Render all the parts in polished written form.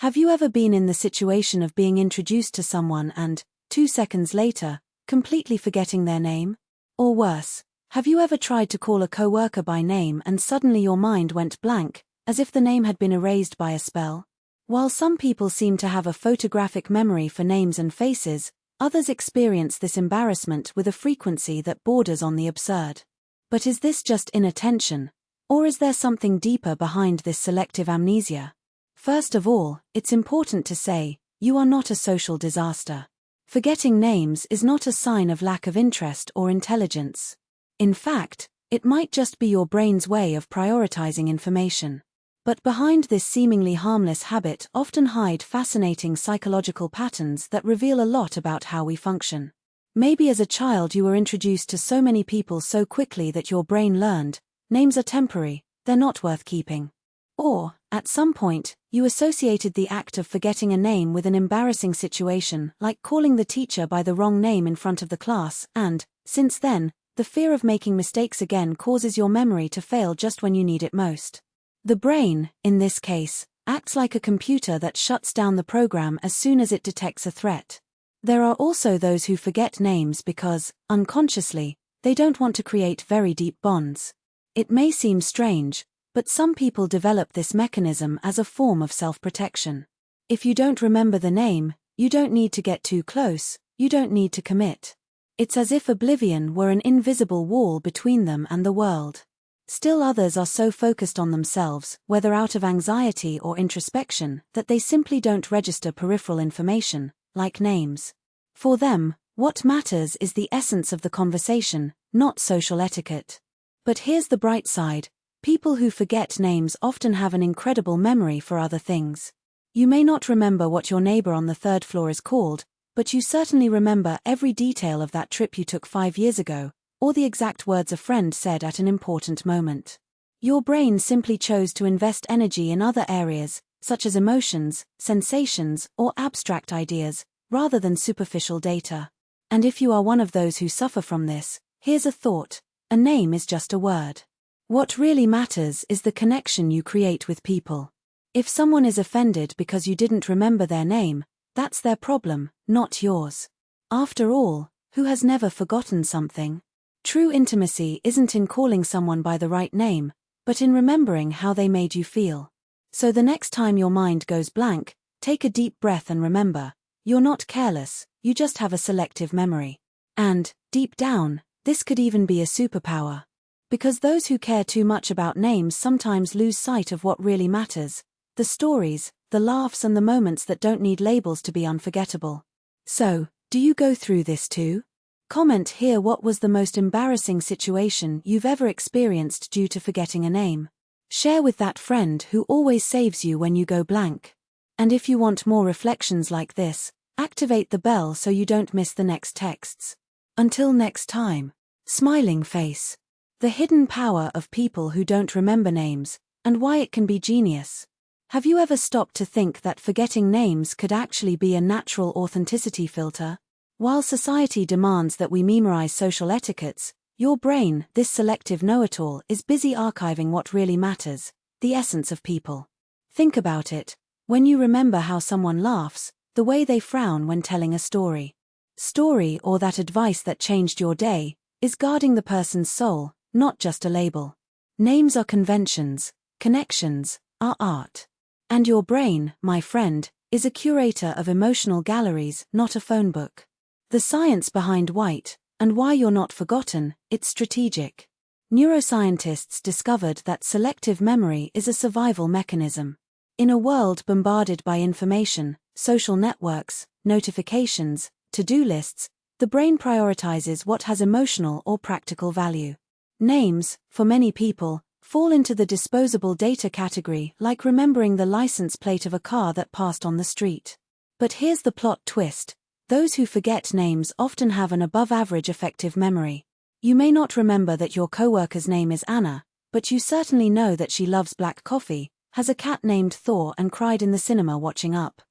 Have you ever been in the situation of being introduced to someone and, 2 seconds later, completely forgetting their name? Or worse, have you ever tried to call a coworker by name and suddenly your mind went blank, as if the name had been erased by a spell? While some people seem to have a photographic memory for names and faces, others experience this embarrassment with a frequency that borders on the absurd. But is this just inattention? Or is there something deeper behind this selective amnesia? First of all, it's important to say, you are not a social disaster. Forgetting names is not a sign of lack of interest or intelligence. In fact, it might just be your brain's way of prioritizing information. But behind this seemingly harmless habit often hide fascinating psychological patterns that reveal a lot about how we function. Maybe as a child you were introduced to so many people so quickly that your brain learned, names are temporary, they're not worth keeping. Or, at some point, you associated the act of forgetting a name with an embarrassing situation, like calling the teacher by the wrong name in front of the class, and, since then, the fear of making mistakes again causes your memory to fail just when you need it most. The brain, in this case, acts like a computer that shuts down the program as soon as it detects a threat. There are also those who forget names because, unconsciously, they don't want to create very deep bonds. It may seem strange, but some people develop this mechanism as a form of self-protection. If you don't remember the name, you don't need to get too close, you don't need to commit. It's as if oblivion were an invisible wall between them and the world. Still others are so focused on themselves, whether out of anxiety or introspection, that they simply don't register peripheral information, like names. For them, what matters is the essence of the conversation, not social etiquette. But here's the bright side. People who forget names often have an incredible memory for other things. You may not remember what your neighbor on the third floor is called, but you certainly remember every detail of that trip you took 5 years ago, or the exact words a friend said at an important moment. Your brain simply chose to invest energy in other areas, such as emotions, sensations, or abstract ideas, rather than superficial data. And if you are one of those who suffer from this, here's a thought: a name is just a word. What really matters is the connection you create with people. If someone is offended because you didn't remember their name, that's their problem, not yours. After all, who has never forgotten something? True intimacy isn't in calling someone by the right name, but in remembering how they made you feel. So the next time your mind goes blank, take a deep breath and remember, you're not careless, you just have a selective memory. And, deep down, this could even be a superpower. Because those who care too much about names sometimes lose sight of what really matters: the stories, the laughs, and the moments that don't need labels to be unforgettable. So, do you go through this too? Comment here what was the most embarrassing situation you've ever experienced due to forgetting a name. Share with that friend who always saves you when you go blank. And if you want more reflections like this, activate the bell so you don't miss the next texts. Until next time. Smiling face. The hidden power of people who don't remember names, and why it can be genius. Have you ever stopped to think that forgetting names could actually be a natural authenticity filter? While society demands that we memorize social etiquettes, your brain, this selective know-it-all, is busy archiving what really matters: the essence of people. Think about it. When you remember how someone laughs, the way they frown when telling a story, or that advice that changed your day, is guarding the person's soul, not just a label. Names are conventions, connections are art. And your brain, my friend, is a curator of emotional galleries, not a phone book. The science behind White, and why you're not forgotten, it's strategic. Neuroscientists discovered that selective memory is a survival mechanism. In a world bombarded by information, social networks, notifications, to-do lists, the brain prioritizes what has emotional or practical value. Names, for many people, fall into the disposable data category, like remembering the license plate of a car that passed on the street. But here's the plot twist. Those who forget names often have an above-average effective memory. You may not remember that your coworker's name is Anna, but you certainly know that she loves black coffee, has a cat named Thor, and cried in the cinema watching Up.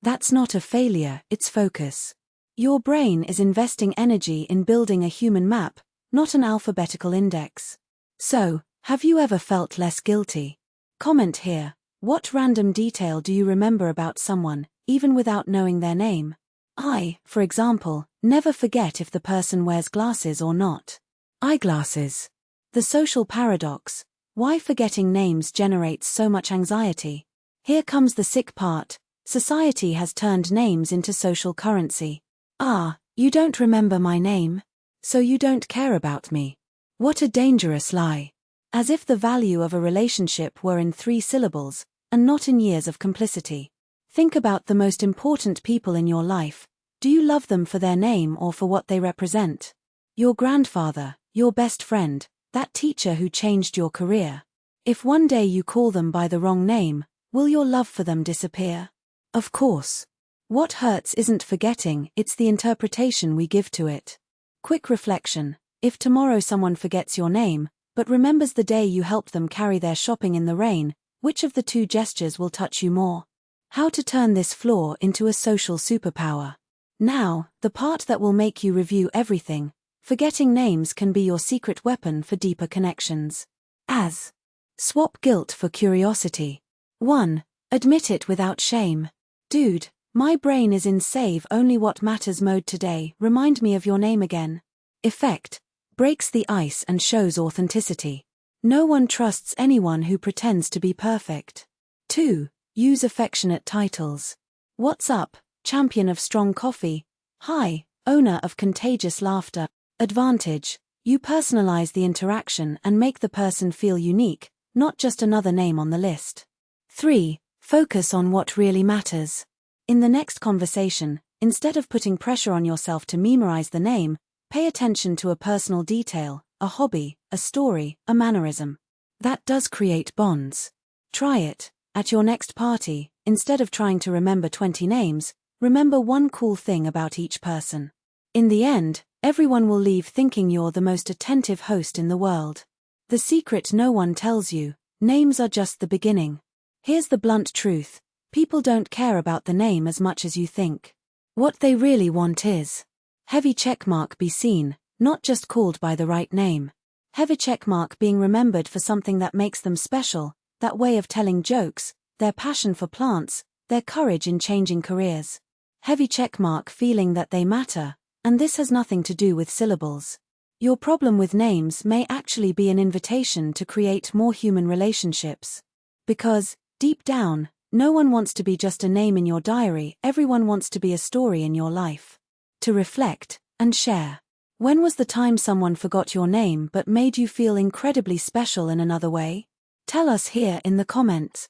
That's not a failure, it's focus. Your brain is investing energy in building a human map, not an alphabetical index. So, have you ever felt less guilty? Comment here. What random detail do you remember about someone, even without knowing their name? I, for example, never forget if the person wears glasses or not. Eyeglasses. The social paradox. Why forgetting names generates so much anxiety. Here comes the sick part. Society has turned names into social currency. Ah, you don't remember my name? So you don't care about me. What a dangerous lie. As if the value of a relationship were in 3 syllables, and not in years of complicity. Think about the most important people in your life. Do you love them for their name or for what they represent? Your grandfather, your best friend, that teacher who changed your career. If one day you call them by the wrong name, will your love for them disappear? Of course. What hurts isn't forgetting, it's the interpretation we give to it. Quick reflection. If tomorrow someone forgets your name, but remembers the day you helped them carry their shopping in the rain, which of the 2 gestures will touch you more? How to turn this flaw into a social superpower. Now, the part that will make you review everything. Forgetting names can be your secret weapon for deeper connections. As. Swap guilt for curiosity. 1. Admit it without shame. Dude, my brain is in save only what matters mode today, remind me of your name again. Effect. Breaks the ice and shows authenticity. No one trusts anyone who pretends to be perfect. 2. Use affectionate titles. What's up, champion of strong coffee? Hi, owner of contagious laughter. Advantage. You personalize the interaction and make the person feel unique, not just another name on the list. 3. Focus on what really matters. In the next conversation, instead of putting pressure on yourself to memorize the name, pay attention to a personal detail, a hobby, a story, a mannerism. That does create bonds. Try it. At your next party, instead of trying to remember 20 names, remember one cool thing about each person. In the end, everyone will leave thinking you're the most attentive host in the world. The secret no one tells you, names are just the beginning. Here's the blunt truth. People don't care about the name as much as you think. What they really want is heavy checkmark be seen, not just called by the right name. Heavy checkmark being remembered for something that makes them special, that way of telling jokes, their passion for plants, their courage in changing careers. Heavy checkmark feeling that they matter, and this has nothing to do with syllables. Your problem with names may actually be an invitation to create more human relationships. Because, deep down, no one wants to be just a name in your diary, everyone wants to be a story in your life. To reflect and share. When was the time someone forgot your name but made you feel incredibly special in another way? Tell us here in the comments.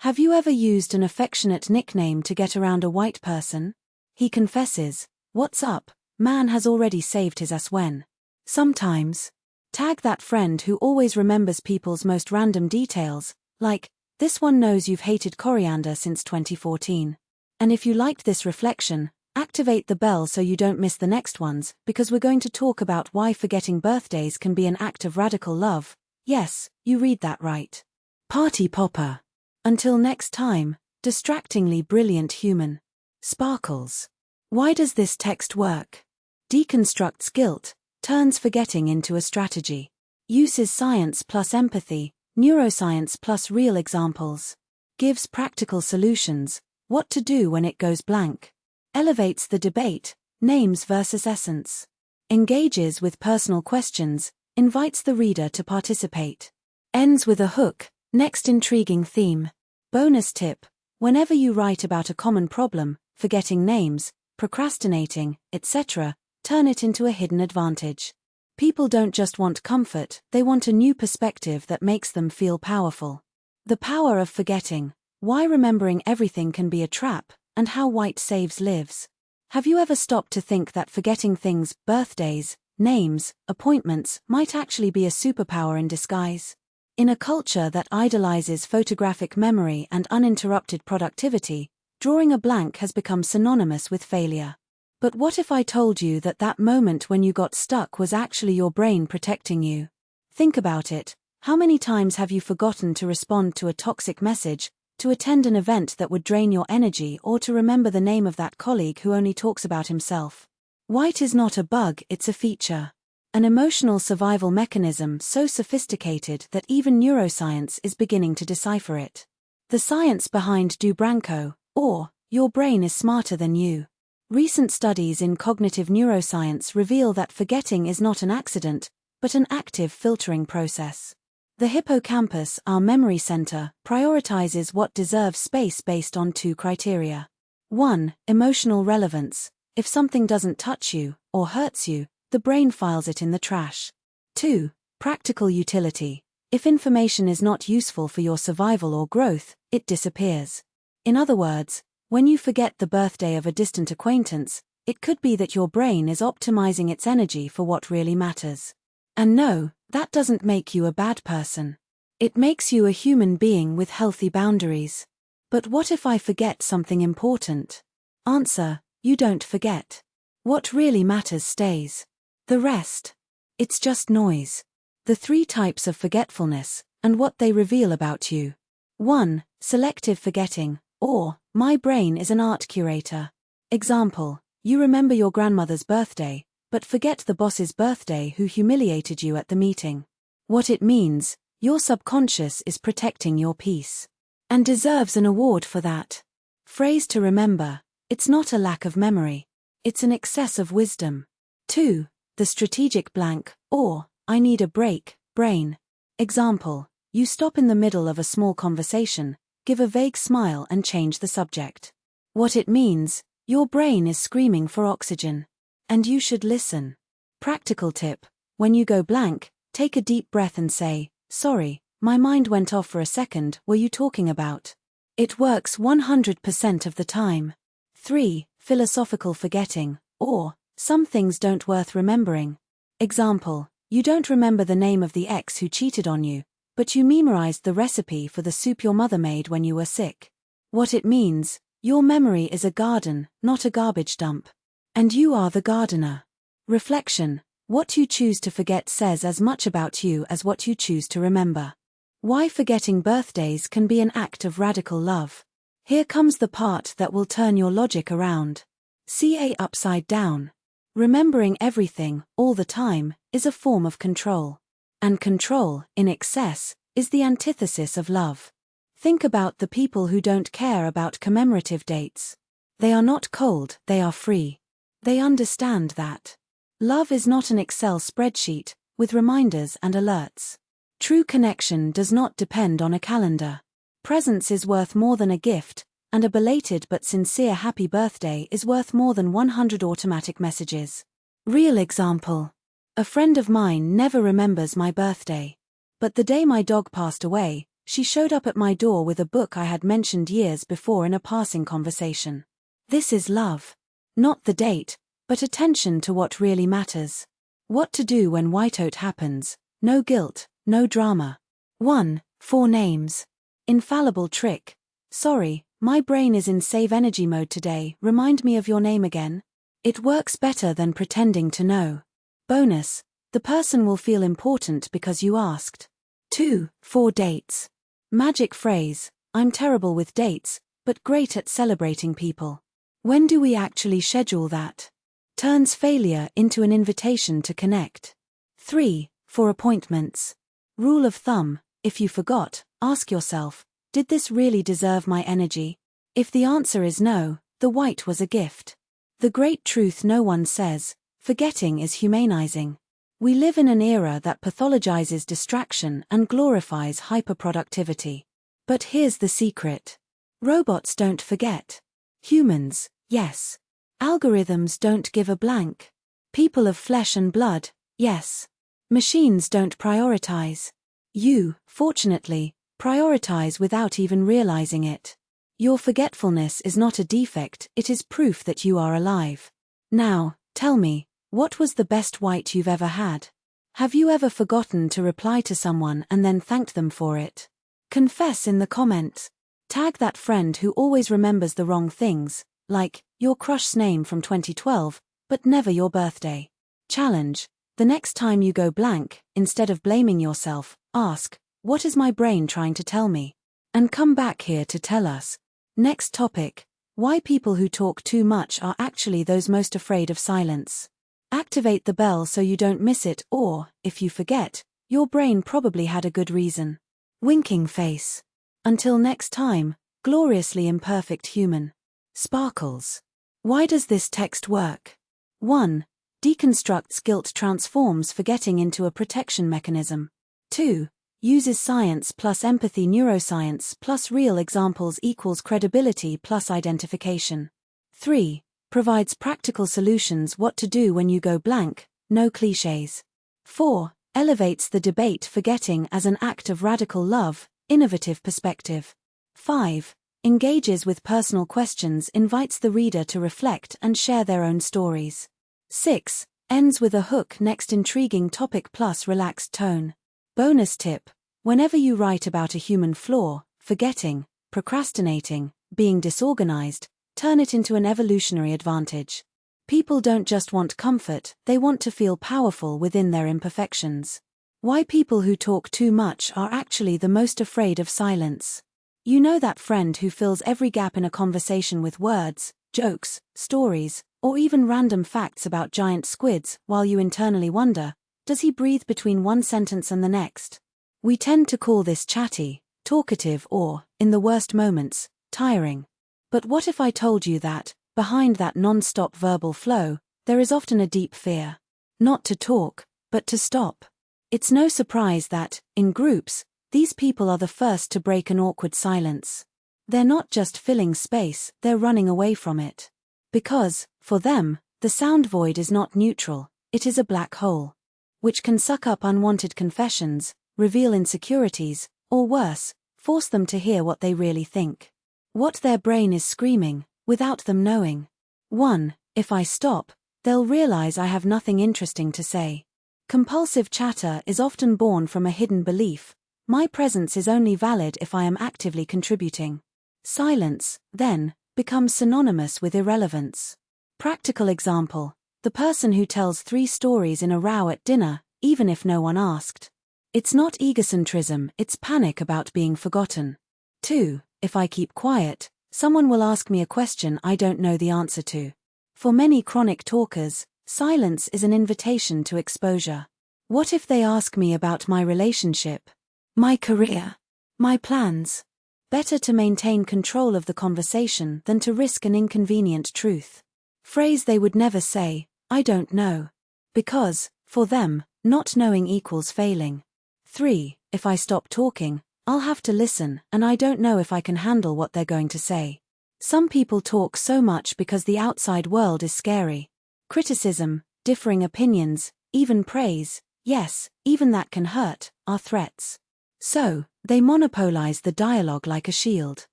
Have you ever used an affectionate nickname to get around a white person? He confesses, "What's up, man has already saved his ass when." Sometimes. Tag that friend who always remembers people's most random details, like, this one knows you've hated coriander since 2014. And if you liked this reflection, activate the bell so you don't miss the next ones, because we're going to talk about why forgetting birthdays can be an act of radical love. Yes, you read that right. Party popper. Until next time, distractingly brilliant human. Sparkles. Why does this text work? Deconstructs guilt, turns forgetting into a strategy. Uses science plus empathy, neuroscience plus real examples. Gives practical solutions, what to do when it goes blank. Elevates the debate, names versus essence. Engages with personal questions, invites the reader to participate. Ends with a hook, next intriguing theme. Bonus tip, whenever you write about a common problem, forgetting names, procrastinating, etc., turn it into a hidden advantage. People don't just want comfort, they want a new perspective that makes them feel powerful. The power of forgetting, why remembering everything can be a trap, and how white saves lives. Have you ever stopped to think that forgetting things, birthdays, names, appointments, might actually be a superpower in disguise? In a culture that idolizes photographic memory and uninterrupted productivity, drawing a blank has become synonymous with failure. But what if I told you that that moment when you got stuck was actually your brain protecting you? Think about it. How many times have you forgotten to respond to a toxic message, to attend an event that would drain your energy, or to remember the name of that colleague who only talks about himself? White is not a bug, it's a feature. An emotional survival mechanism so sophisticated that even neuroscience is beginning to decipher it. The science behind Do Branco, or Your Brain is Smarter Than You. Recent studies in cognitive neuroscience reveal that forgetting is not an accident, but an active filtering process. The hippocampus, our memory center, prioritizes what deserves space based on two criteria. 1. Emotional relevance. If something doesn't touch you, or hurts you, the brain files it in the trash. 2. Practical utility. If information is not useful for your survival or growth, it disappears. In other words, when you forget the birthday of a distant acquaintance, it could be that your brain is optimizing its energy for what really matters. And no, that doesn't make you a bad person. It makes you a human being with healthy boundaries. But what if I forget something important? Answer: you don't forget. What really matters stays. The rest, it's just noise. The 3 types of forgetfulness, and what they reveal about you. 1. Selective forgetting, or my brain is an art curator. Example: you remember your grandmother's birthday, but forget the boss's birthday who humiliated you at the meeting. What it means: your subconscious is protecting your peace. And deserves an award for that. Phrase to remember: it's not a lack of memory. It's an excess of wisdom. 2. The strategic blank, or I need a break, brain. Example: you stop in the middle of a small conversation, give a vague smile and change the subject. What it means: your brain is screaming for oxygen. And you should listen. Practical tip: when you go blank, take a deep breath and say, sorry, my mind went off for a second, were you talking about? It works 100% of the time. 3. Philosophical forgetting, or some things don't worth remembering. Example: you don't remember the name of the ex who cheated on you, but you memorized the recipe for the soup your mother made when you were sick. What it means: your memory is a garden, not a garbage dump. And you are the gardener. Reflection: what you choose to forget says as much about you as what you choose to remember. Why forgetting birthdays can be an act of radical love. Here comes the part that will turn your logic around. CA upside down. Remembering everything, all the time, is a form of control. And control, in excess, is the antithesis of love. Think about the people who don't care about commemorative dates. They are not cold, they are free. They understand that love is not an Excel spreadsheet, with reminders and alerts. True connection does not depend on a calendar. Presence is worth more than a gift, and a belated but sincere happy birthday is worth more than 100 automatic messages. Real example. A friend of mine never remembers my birthday. But the day my dog passed away, she showed up at my door with a book I had mentioned years before in a passing conversation. This is love. Not the date, but attention to what really matters. What to do when whiteout happens: no guilt, no drama. 1. 4 names. Infallible trick. Sorry, my brain is in save energy mode today, remind me of your name again. It works better than pretending to know. Bonus: the person will feel important because you asked. 2. 4 dates. Magic phrase: I'm terrible with dates, but great at celebrating people. When do we actually schedule that? Turns failure into an invitation to connect. 3. 4 appointments. Rule of thumb: if you forgot, ask yourself, did this really deserve my energy? If the answer is no, the white was a gift. The great truth no one says: forgetting is humanizing. We live in an era that pathologizes distraction and glorifies hyperproductivity. But here's the secret. Robots don't forget. Humans, yes. Algorithms don't give a blank. People of flesh and blood, yes. Machines don't prioritize. You, fortunately, prioritize without even realizing it. Your forgetfulness is not a defect, it is proof that you are alive. Now, tell me, what was the best white you've ever had? Have you ever forgotten to reply to someone and then thanked them for it? Confess in the comments. Tag that friend who always remembers the wrong things, like your crush's name from 2012, but never your birthday. Challenge: the next time you go blank, instead of blaming yourself, ask, what is my brain trying to tell me? And come back here to tell us. Next topic: why people who talk too much are actually those most afraid of silence. Activate the bell so you don't miss it, or, if you forget, your brain probably had a good reason. Winking face. Until next time, gloriously imperfect human. Sparkles. Why does this text work? 1. Deconstructs guilt, transforms forgetting into a protection mechanism. 2. Uses science plus empathy, neuroscience plus real examples equals credibility plus identification. 3. Provides practical solutions, what to do when you go blank, no cliches. 4. Elevates the debate, forgetting as an act of radical love, innovative perspective. 5. Engages with personal questions, invites the reader to reflect and share their own stories. 6. Ends with a hook, next intriguing topic plus relaxed tone. Bonus tip: whenever you write about a human flaw, forgetting, procrastinating, being disorganized, turn it into an evolutionary advantage. People don't just want comfort, they want to feel powerful within their imperfections. Why people who talk too much are actually the most afraid of silence. You know that friend who fills every gap in a conversation with words, jokes, stories, or even random facts about giant squids, while you internally wonder, does he breathe between one sentence and the next? We tend to call this chatty, talkative, or, in the worst moments, tiring. But what if I told you that, behind that non-stop verbal flow, there is often a deep fear? Not to talk, but to stop. It's no surprise that, in groups, these people are the first to break an awkward silence. They're not just filling space, they're running away from it. Because, for them, the sound void is not neutral, it is a black hole, which can suck up unwanted confessions, reveal insecurities, or worse, force them to hear what they really think. What their brain is screaming, without them knowing. 1. If I stop, they'll realize I have nothing interesting to say. Compulsive chatter is often born from a hidden belief: my presence is only valid if I am actively contributing. Silence, then, becomes synonymous with irrelevance. Practical example: the person who tells 3 stories in a row at dinner, even if no one asked. It's not egocentrism, it's panic about being forgotten. 2. If I keep quiet, someone will ask me a question I don't know the answer to. For many chronic talkers, silence is an invitation to exposure. What if they ask me about my relationship, my career, my plans? Better to maintain control of the conversation than to risk an inconvenient truth. Phrase they would never say, I don't know. Because, for them, not knowing equals failing. 3. If I stop talking, I'll have to listen, and I don't know if I can handle what they're going to say. Some people talk so much because the outside world is scary. Criticism, differing opinions, even praise, yes, even that can hurt, are threats. So, they monopolize the dialogue like a shield.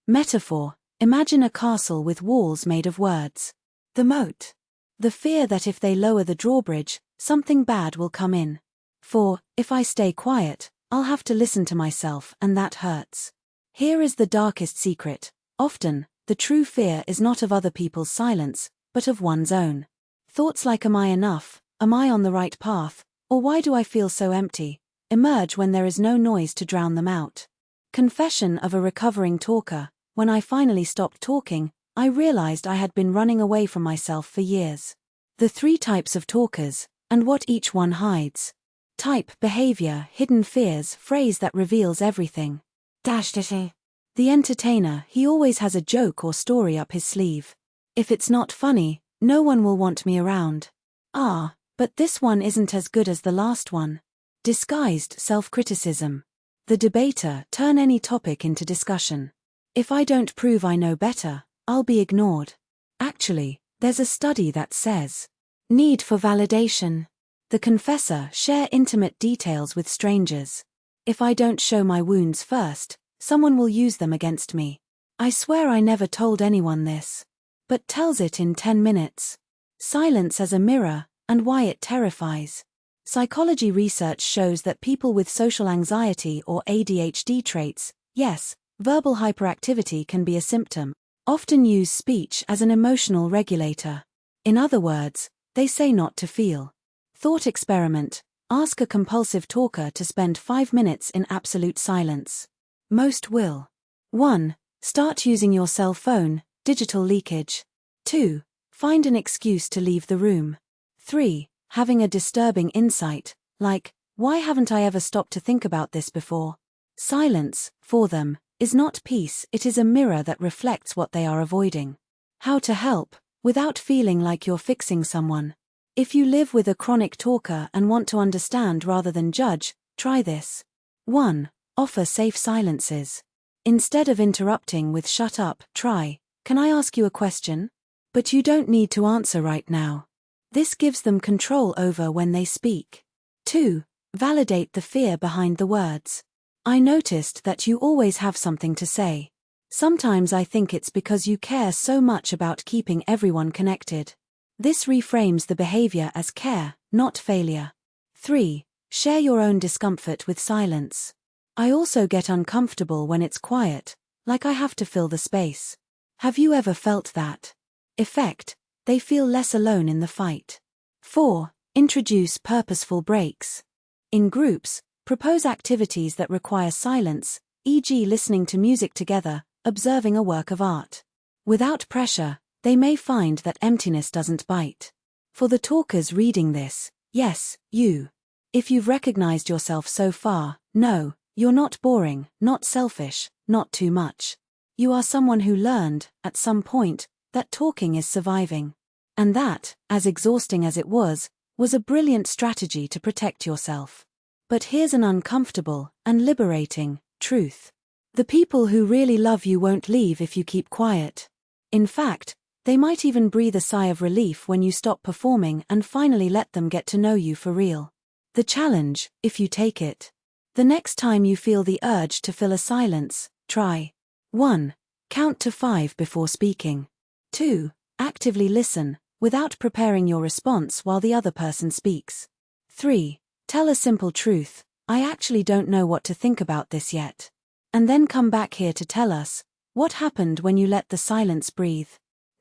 Metaphor: imagine a castle with walls made of words. The moat. The fear that if they lower the drawbridge, something bad will come in. For, if I stay quiet, I'll have to listen to myself, and that hurts. Here is the darkest secret: often, the true fear is not of other people's silence, but of one's own. Thoughts like am I enough, am I on the right path, or why do I feel so empty, emerge when there is no noise to drown them out. Confession of a recovering talker: when I finally stopped talking, I realized I had been running away from myself for years. The 3 types of talkers, and what each one hides. Type: behavior, hidden fears, phrase that reveals everything. The entertainer: he always has a joke or story up his sleeve. If it's not funny, no one will want me around. But this one isn't as good as the last one. Disguised self-criticism. The debater: turn any topic into discussion. If I don't prove I know better, I'll be ignored. Actually, there's a study that says, need for validation. The confessor: share intimate details with strangers. If I don't show my wounds first, someone will use them against me. I swear I never told anyone this. But tells it in 10 minutes. Silence as a mirror, and why it terrifies. Psychology research shows that people with social anxiety or ADHD traits, yes, verbal hyperactivity can be a symptom, often use speech as an emotional regulator. In other words, they say not to feel. Thought experiment: ask a compulsive talker to spend 5 minutes in absolute silence. Most will. 1. Start using your cell phone, digital leakage. 2. Find an excuse to leave the room. 3. Having a disturbing insight, like, why haven't I ever stopped to think about this before? Silence, for them, is not peace, it is a mirror that reflects what they are avoiding. How to help, without feeling like you're fixing someone. If you live with a chronic talker and want to understand rather than judge, try this. 1. Offer safe silences. Instead of interrupting with "shut up," try, "Can I ask you a question?" But you don't need to answer right now. This gives them control over when they speak. 2. Validate the fear behind the words. I noticed that you always have something to say. Sometimes I think it's because you care so much about keeping everyone connected. This reframes the behavior as care, not failure. 3. Share your own discomfort with silence. I also get uncomfortable when it's quiet, like I have to fill the space. Have you ever felt that effect? They feel less alone in the fight. 4. Introduce purposeful breaks. In groups, propose activities that require silence, e.g., listening to music together, observing a work of art. Without pressure, they may find that emptiness doesn't bite. For the talkers reading this, yes, you. If you've recognized yourself so far, no, you're not boring, not selfish, not too much. You are someone who learned, at some point, that talking is surviving. And that, as exhausting as it was a brilliant strategy to protect yourself. But here's an uncomfortable and liberating truth. The people who really love you won't leave if you keep quiet. In fact, they might even breathe a sigh of relief when you stop performing and finally let them get to know you for real. The challenge, if you take it. The next time you feel the urge to fill a silence, try. 1. Count to 5 before speaking. 2. Actively listen, without preparing your response while the other person speaks. 3. Tell a simple truth, "I actually don't know what to think about this yet." And then come back here to tell us, what happened when you let the silence breathe.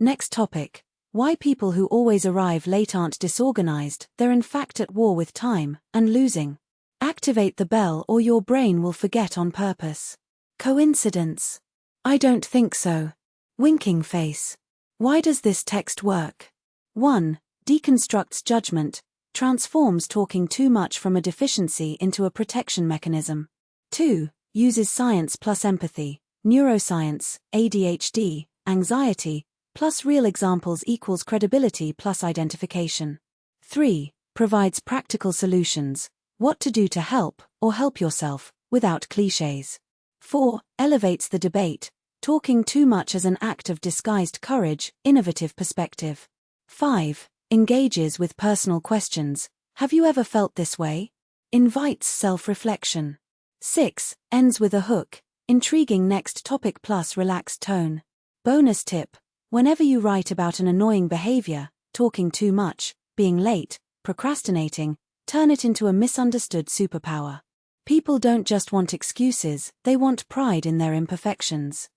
Next topic. Why people who always arrive late aren't disorganized, they're in fact at war with time, and losing. Activate the bell or your brain will forget on purpose. Coincidence? I don't think so. Winking face. Why does this text work? 1. Deconstructs judgment, transforms talking too much from a deficiency into a protection mechanism. 2. Uses science plus empathy, neuroscience, ADHD, anxiety, plus real examples equals credibility plus identification. 3. Provides practical solutions, what to do to help, or help yourself, without clichés. 4. Elevates the debate, talking too much as an act of disguised courage, innovative perspective. 5. Engages with personal questions, have you ever felt this way? Invites self-reflection. 6. Ends with a hook, intriguing next topic plus relaxed tone. Bonus tip. Whenever you write about an annoying behavior, talking too much, being late, procrastinating, turn it into a misunderstood superpower. People don't just want excuses, they want pride in their imperfections.